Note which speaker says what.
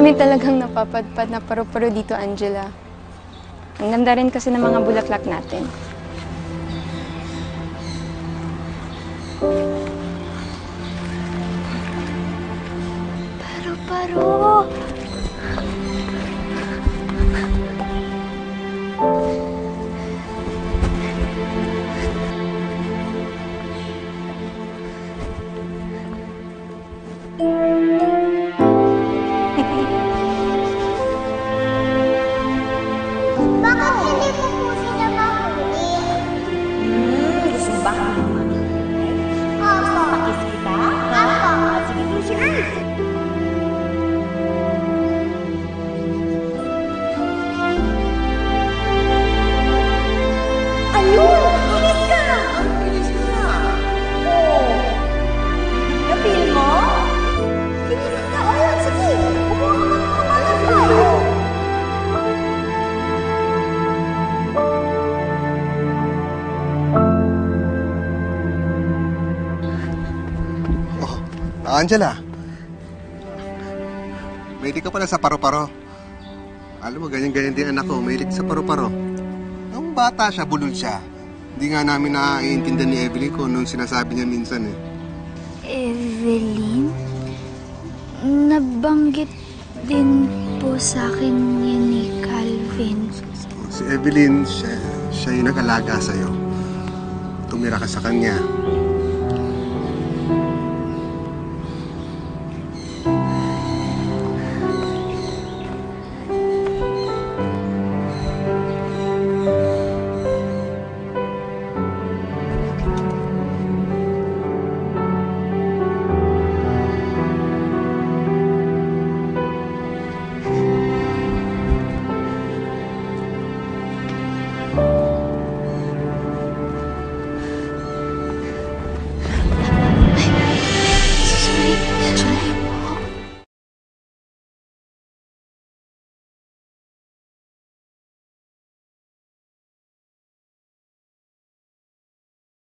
Speaker 1: Marami talagang napapadpad na paru-paro dito, Angela. Ang ganda rin kasi ng mga bulaklak natin.
Speaker 2: Paru-paro!
Speaker 3: Bakit hindi ko po sila mahuli?
Speaker 2: Gusto mo ba kami mamili?
Speaker 3: Opo.
Speaker 2: Pakis kita?
Speaker 3: Opo.
Speaker 2: Sige po, sige. Ayun! Bilis ka!
Speaker 4: Ang bilis mo na.
Speaker 2: Oo. Na-feel mo? Bilis ka! Ayun, sige. Kumuha ka ng mga tayo.
Speaker 4: Oh, Angela. Mahilig ka pala sa paro-paro. Alam mo, ganyan-ganyan din anak ko. Mahilig sa paro-paro. Nung bata siya, bulol siya. Hindi nga namin naiintindihan ni Evelyn ko nung sinasabi niya minsan eh.
Speaker 5: Evelyn? Nabanggit din po sa akin yan ni Calvin.
Speaker 4: Si Evelyn, siya yung nag-alaga sa'yo. Tumira ka sa kanya.